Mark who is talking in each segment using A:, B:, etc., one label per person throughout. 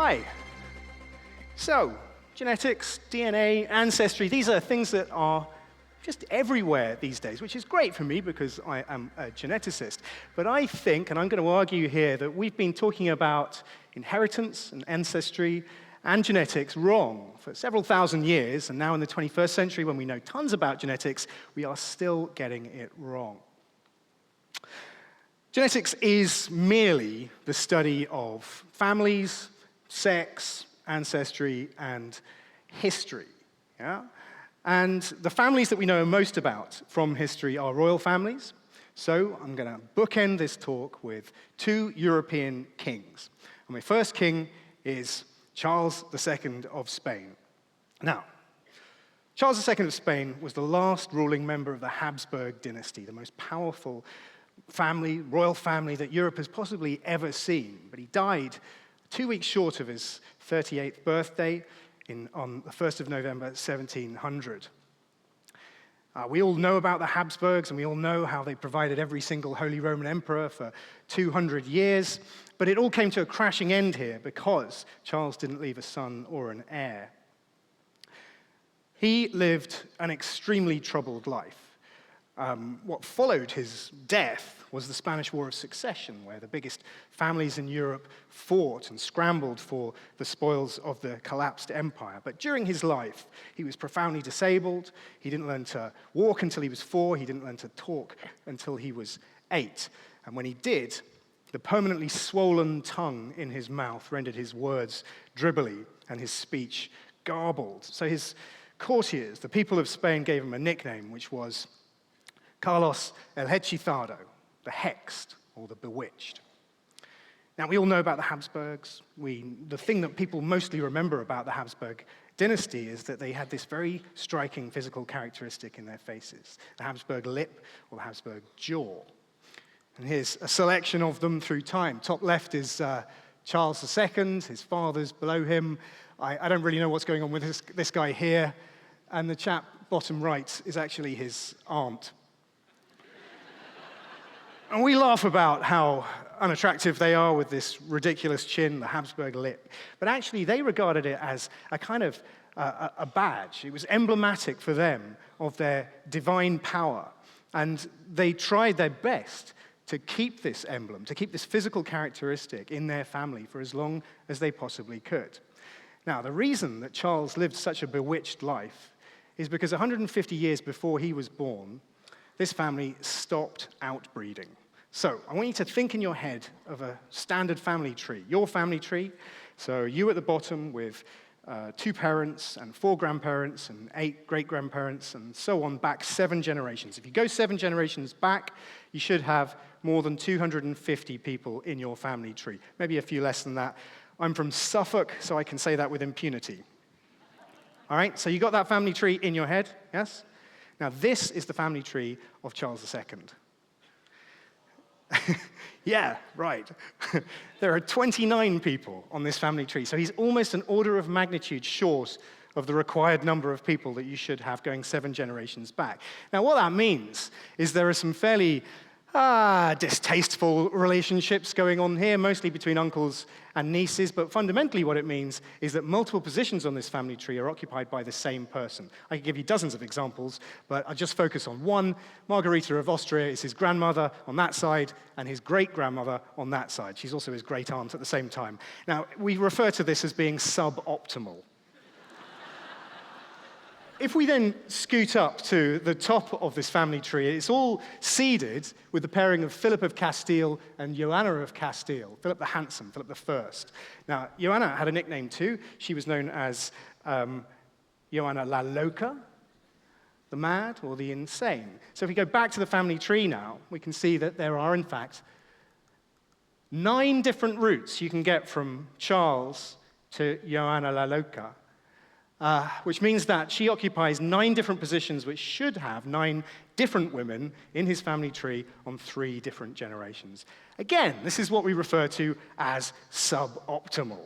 A: Hi. So, genetics, DNA, ancestry, these are things that are just everywhere these days, which is great for me because I am a geneticist. But I think, and I'm going to argue here, that we've been talking about inheritance and ancestry and genetics wrong for several thousand years, and now in the 21st century, when we know tons about genetics, we are still getting it wrong. Genetics is merely the study of families, sex, ancestry, and history. Yeah? And the families that we know most about from history are royal families. So I'm going to bookend this talk with two European kings. And my first king is Charles II of Spain. Now, Charles II of Spain was the last ruling member of the Habsburg dynasty, the most powerful family, royal family that Europe has possibly ever seen. But he died 2 weeks short of his 38th birthday on the 1st of November, 1700. We all know about the Habsburgs, and we all know how they provided every single Holy Roman Emperor for 200 years. But it all came to a crashing end here because Charles didn't leave a son or an heir. He lived an extremely troubled life. What followed his death was the Spanish War of Succession, where the biggest families in Europe fought and scrambled for the spoils of the collapsed empire. But during his life, he was profoundly disabled. He didn't learn to walk until he was 4. He didn't learn to talk until he was 8. And when he did, the permanently swollen tongue in his mouth rendered his words dribbly and his speech garbled. So his courtiers, the people of Spain, gave him a nickname, which was Carlos el Hechizado, the hexed, or the bewitched. Now, we all know about the Habsburgs. The thing that people mostly remember about the Habsburg dynasty is that they had this very striking physical characteristic in their faces, the Habsburg lip or the Habsburg jaw. And here's a selection of them through time. Top left is Charles II, his father's below him. I don't really know what's going on with this guy here. And the chap bottom right is actually his aunt. And we laugh about how unattractive they are with this ridiculous chin, the Habsburg lip. But actually, they regarded it as a kind of a badge. It was emblematic for them of their divine power. And they tried their best to keep this emblem, to keep this physical characteristic in their family for as long as they possibly could. Now, the reason that Charles lived such a bewitched life is because 150 years before he was born, this family stopped outbreeding. So I want you to think in your head of a standard family tree, your family tree. So you at the bottom with 2 parents and 4 grandparents and 8 great-grandparents and so on back 7 generations. If you go 7 generations back, you should have more than 250 people in your family tree, maybe a few less than that. I'm from Suffolk, so I can say that with impunity. All right, so you got that family tree in your head, yes? Now, this is the family tree of Charles II. Yeah, right. There are 29 people on this family tree, so he's almost an order of magnitude short of the required number of people that you should have going 7 generations back. Now, what that means is there are some fairly distasteful relationships going on here, mostly between uncles and nieces, but fundamentally what it means is that multiple positions on this family tree are occupied by the same person. I could give you dozens of examples, but I'll just focus on one. Margarita of Austria is his grandmother on that side, and his great-grandmother on that side. She's also his great-aunt at the same time. Now, we refer to this as being suboptimal. If we then scoot up to the top of this family tree, it's all seeded with the pairing of Philip of Castile and Joanna of Castile, Philip the Handsome, Philip I. Now, Joanna had a nickname too. She was known as Joanna la Loca, the mad or the insane. So if we go back to the family tree now, we can see that there are, in fact, 9 different routes you can get from Charles to Joanna la Loca. Which means that she occupies 9 different positions, which should have 9 different women in his family tree on 3 different generations. Again, this is what we refer to as suboptimal.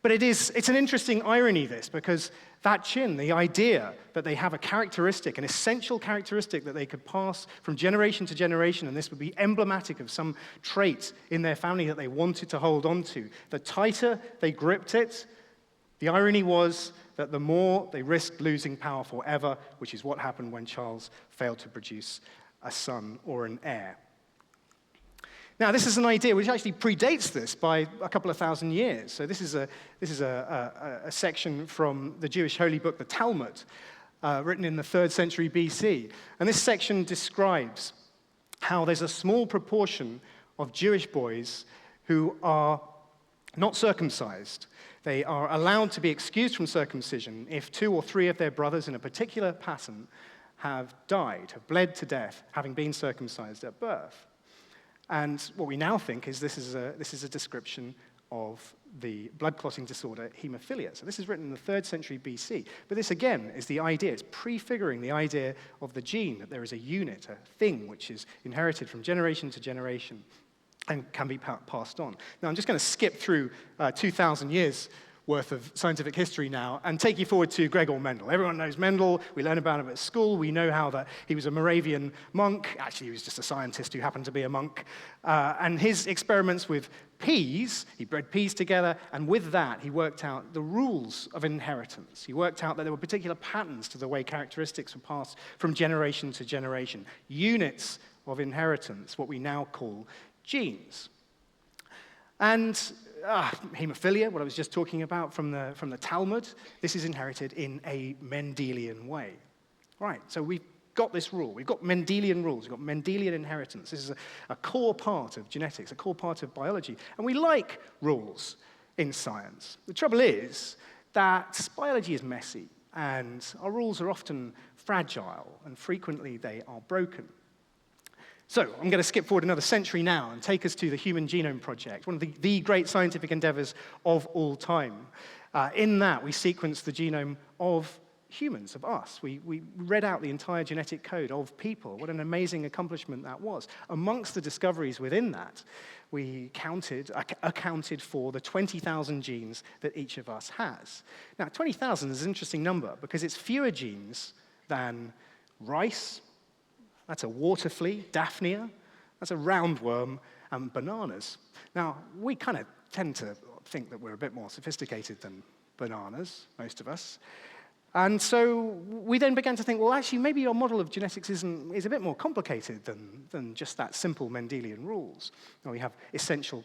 A: But it's an interesting irony, this, because that chin, the idea that they have a characteristic, an essential characteristic that they could pass from generation to generation, and this would be emblematic of some trait in their family that they wanted to hold on to, the tighter they gripped it, the irony was that the more they risked losing power forever, which is what happened when Charles failed to produce a son or an heir. Now, this is an idea which actually predates this by a couple of thousand years. So this is a section from the Jewish holy book, the Talmud, written in the 3rd century BC. And this section describes how there's a small proportion of Jewish boys who are not circumcised. They are allowed to be excused from circumcision if 2 or 3 of their brothers in a particular pattern have died, have bled to death, having been circumcised at birth. And what we now think is this is a description of the blood clotting disorder hemophilia. So this is written in the 3rd century BC. But this, again, is the idea. It's prefiguring the idea of the gene, that there is a unit, a thing, which is inherited from generation to generation and can be passed on. Now, I'm just going to skip through 2,000 years worth of scientific history now and take you forward to Gregor Mendel. Everyone knows Mendel. We learn about him at school. We know how that he was a Moravian monk. Actually, he was just a scientist who happened to be a monk. And his experiments with peas, he bred peas together, and with that, he worked out the rules of inheritance. He worked out that there were particular patterns to the way characteristics were passed from generation to generation, units of inheritance, what we now call genes. And hemophilia, what I was just talking about from the Talmud, this is inherited in a Mendelian way. Right, so we've got this rule. We've got Mendelian rules. We've got Mendelian inheritance. This is a core part of genetics, a core part of biology. And we like rules in science. The trouble is that biology is messy, and our rules are often fragile, and frequently they are broken. So I'm going to skip forward another century now and take us to the Human Genome Project, one of the great scientific endeavors of all time. In that, we sequenced the genome of humans, of us. We read out the entire genetic code of people. What an amazing accomplishment that was. Amongst the discoveries within that, we accounted for the 20,000 genes that each of us has. Now, 20,000 is an interesting number because it's fewer genes than rice. That's a water flea, Daphnia. That's a roundworm, and bananas. Now, we kind of tend to think that we're a bit more sophisticated than bananas, most of us. And so we then began to think, well, actually, maybe our model of genetics is a bit more complicated than just that simple Mendelian rules. Now, we have essential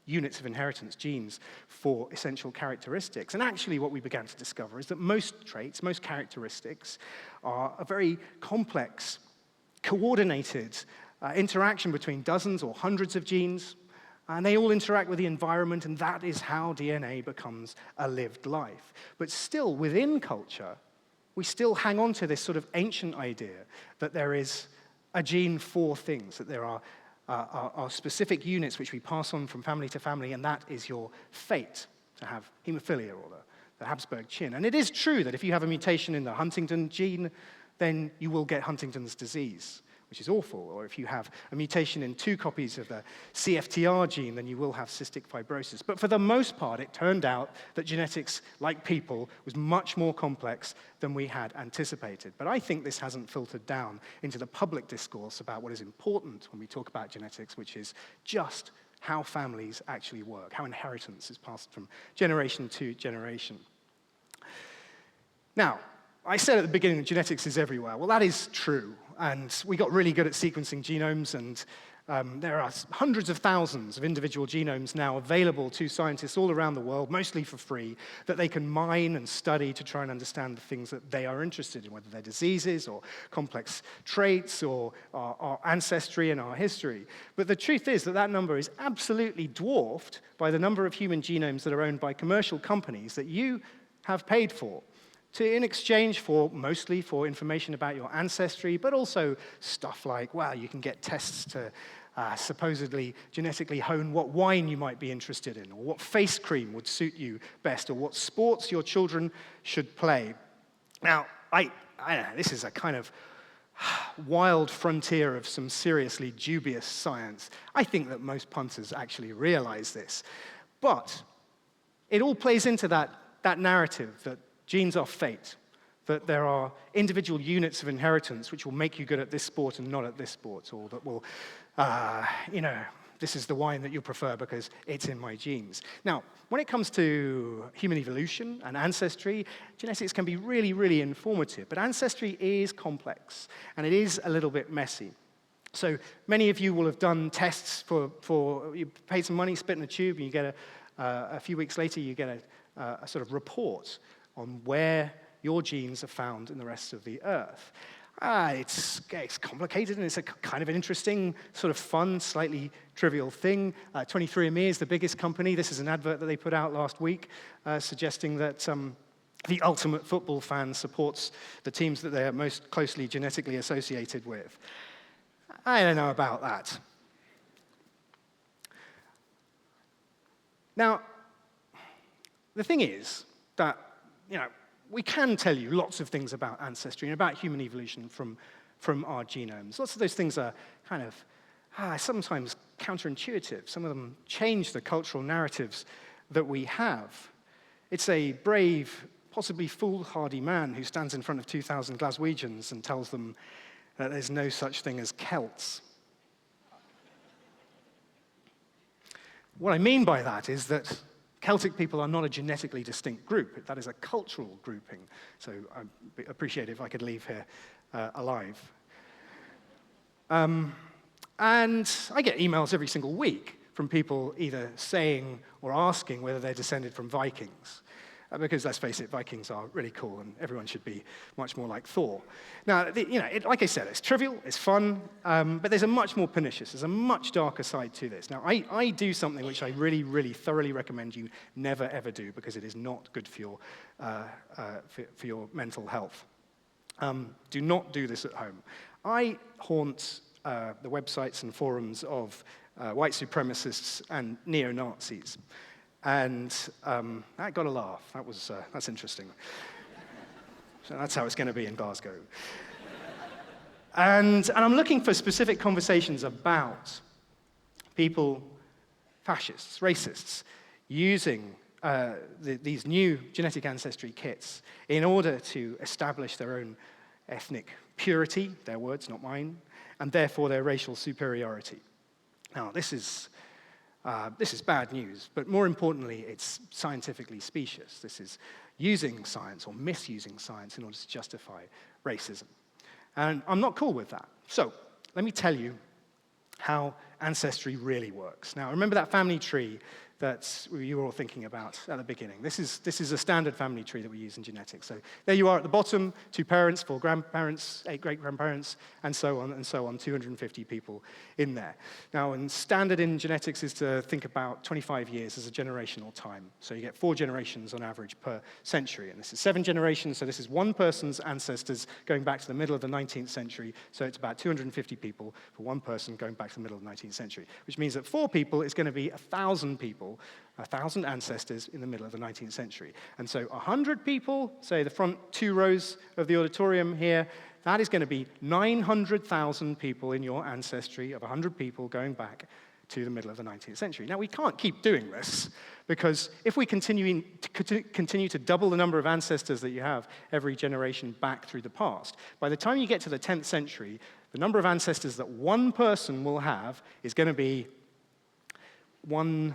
A: units of inheritance, genes, for essential characteristics. And actually, what we began to discover is that most traits, most characteristics, are a very complex, coordinated interaction between dozens or hundreds of genes, and they all interact with the environment, and that is how DNA becomes a lived life. But still, within culture, we still hang on to this sort of ancient idea that there is a gene for things, that there are specific units which we pass on from family to family, and that is your fate, to have hemophilia or the Habsburg chin. And it is true that if you have a mutation in the Huntington gene, then you will get Huntington's disease, which is awful. Or if you have a mutation in 2 copies of the CFTR gene, then you will have cystic fibrosis. But for the most part, it turned out that genetics, like people, was much more complex than we had anticipated. But I think this hasn't filtered down into the public discourse about what is important when we talk about genetics, which is just how families actually work, how inheritance is passed from generation to generation. Now, I said at the beginning that genetics is everywhere. Well, that is true, and we got really good at sequencing genomes, and there are hundreds of thousands of individual genomes now available to scientists all around the world, mostly for free, that they can mine and study to try and understand the things that they are interested in, whether they're diseases or complex traits or our ancestry and our history. But the truth is that that number is absolutely dwarfed by the number of human genomes that are owned by commercial companies that you have paid for, in exchange for, mostly for information about your ancestry, but also stuff like, well, you can get tests to supposedly genetically hone what wine you might be interested in, or what face cream would suit you best, or what sports your children should play. Now, I don't know, this is a kind of wild frontier of some seriously dubious science. I think that most punters actually realize this. But it all plays into that narrative that genes are fate, that there are individual units of inheritance which will make you good at this sport and not at this sport, or that will, this is the wine that you prefer because it's in my genes. Now, when it comes to human evolution and ancestry, genetics can be really, really informative, but ancestry is complex, and it is a little bit messy. So many of you will have done tests for you pay some money, spit in a tube, and you get a few weeks later, you get a sort of report on where your genes are found in the rest of the Earth. It's complicated, and it's a kind of an interesting, sort of fun, slightly trivial thing. 23andMe is the biggest company. This is an advert that they put out last week suggesting that the ultimate football fan supports the teams that they are most closely genetically associated with. I don't know about that. Now, the thing is that, we can tell you lots of things about ancestry and about human evolution from our genomes. Lots of those things are kind of sometimes counterintuitive. Some of them change the cultural narratives that we have. It's a brave, possibly foolhardy man who stands in front of 2,000 Glaswegians and tells them that there's no such thing as Celts. What I mean by that is that Celtic people are not a genetically distinct group. That is a cultural grouping. So I'd appreciate it if I could leave here alive. And I get emails every single week from people either saying or asking whether they're descended from Vikings. Because let's face it, Vikings are really cool, and everyone should be much more like Thor. Now, like I said, it's trivial, it's fun, but there's a much more pernicious, there's a much darker side to this. Now, I do something which I really, really thoroughly recommend you never, ever do, because it is not good for your mental health. Do not do this at home. I haunt the websites and forums of white supremacists and neo-Nazis. And that got a laugh. That's interesting. So that's how it's going to be in Glasgow. And I'm looking for specific conversations about people, fascists, racists, using these new genetic ancestry kits in order to establish their own ethnic purity, their words, not mine, and therefore their racial superiority. Now, this is bad news, but more importantly, it's scientifically specious. This is using science or misusing science in order to justify racism. And I'm not cool with that. So let me tell you how ancestry really works. Now, remember that family tree that you were all thinking about at the beginning. This is a standard family tree that we use in genetics. So there you are at the bottom, 2 parents, 4 grandparents, 8 great-grandparents, and so on, 250 people in there. Now, and standard in genetics is to think about 25 years as a generational time. So you get 4 generations on average per century. And this is 7 generations, so this is one person's ancestors going back to the middle of the 19th century. So it's about 250 people for one person going back to the middle of the 19th century, which means that 4 people is going to be 1,000 people, 1,000 ancestors in the middle of the 19th century. And so 100 people, say the front 2 rows of the auditorium here, that is going to be 900,000 people in your ancestry of 100 people going back to the middle of the 19th century. Now, we can't keep doing this, because if we continue to double the number of ancestors that you have every generation back through the past, by the time you get to the 10th century, the number of ancestors that one person will have is going to be 1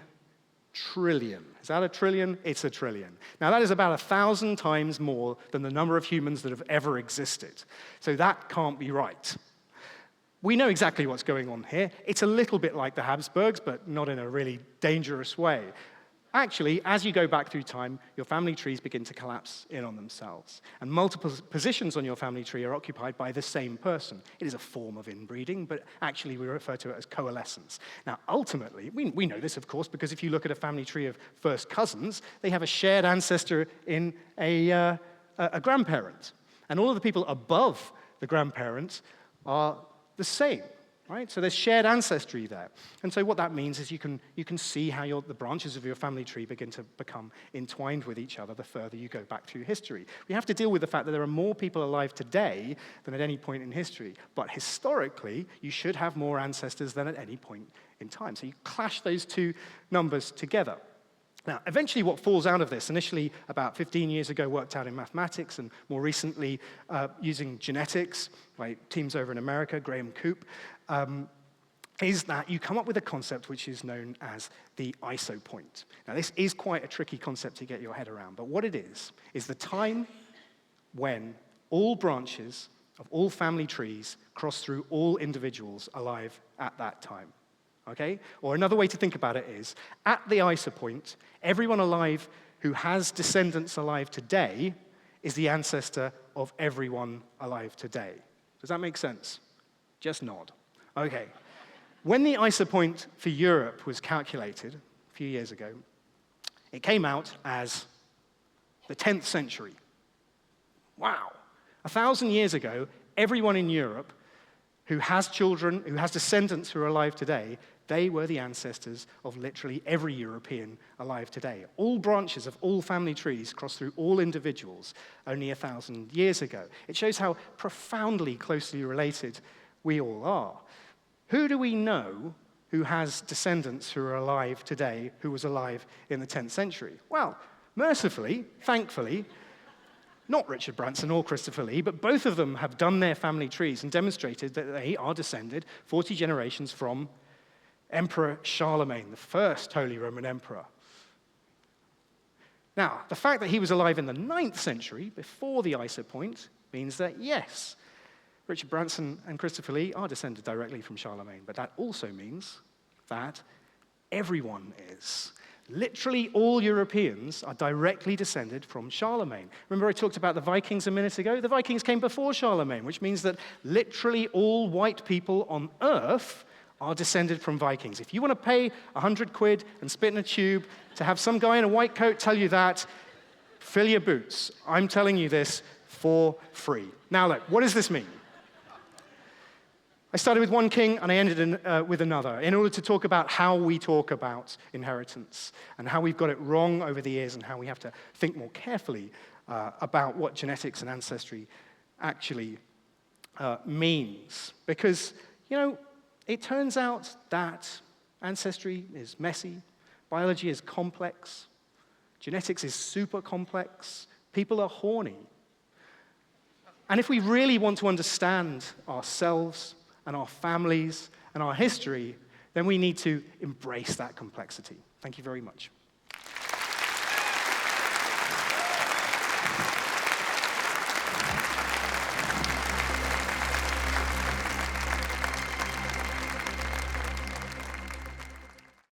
A: trillion. Is that a trillion? It's a trillion. Now, that is about 1,000 times more than the number of humans that have ever existed. So that can't be right. We know exactly what's going on here. It's a little bit like the Habsburgs, but not in a really dangerous way. Actually, as you go back through time, your family trees begin to collapse in on themselves. And multiple positions on your family tree are occupied by the same person. It is a form of inbreeding, but actually we refer to it as coalescence. Now, ultimately, we know this, of course, because if you look at a family tree of first cousins, they have a shared ancestor in a grandparent. And all of the people above the grandparent are the same. Right? So there's shared ancestry there. And so what that means is you can see how the branches of your family tree begin to become entwined with each other the further you go back through history. We have to deal with the fact that there are more people alive today than at any point in history. But historically, you should have more ancestors than at any point in time. So you clash those 2 numbers together. Now, eventually what falls out of this, initially about 15 years ago worked out in mathematics, and more recently using genetics by teams over in America, Graham Coop, is that you come up with a concept which is known as the isopoint. Now, this is quite a tricky concept to get your head around, but what it is the time when all branches of all family trees cross through all individuals alive at that time. Okay? Or another way to think about it is, at the isopoint, everyone alive who has descendants alive today is the ancestor of everyone alive today. Does that make sense? Just nod. Okay. When the isopoint for Europe was calculated a few years ago, it came out as the 10th century. Wow. 1,000 years ago, everyone in Europe who has children, who has descendants who are alive today, they were the ancestors of literally every European alive today. All branches of all family trees cross through all individuals only 1,000 years ago. It shows how profoundly closely related we all are. Who do we know who has descendants who are alive today who was alive in the 10th century? Well, mercifully, thankfully, not Richard Branson or Christopher Lee, but both of them have done their family trees and demonstrated that they are descended 40 generations from Emperor Charlemagne, the first Holy Roman Emperor. Now, the fact that he was alive in the 9th century, before the isopoint, means that, yes, Richard Branson and Christopher Lee are descended directly from Charlemagne, but that also means that everyone is. Literally all Europeans are directly descended from Charlemagne. Remember I talked about the Vikings a minute ago? The Vikings came before Charlemagne, which means that literally all white people on Earth are descended from Vikings. If you want to pay 100 quid and spit in a tube to have some guy in a white coat tell you that, fill your boots. I'm telling you this for free. Now look, what does this mean? I started with one king and I ended with another in order to talk about how we talk about inheritance and how we've got it wrong over the years and how we have to think more carefully about what genetics and ancestry actually means. Because, you know, it turns out that ancestry is messy, biology is complex, genetics is super complex, people are horny. And if we really want to understand ourselves and our families and our history, then we need to embrace that complexity. Thank you very much.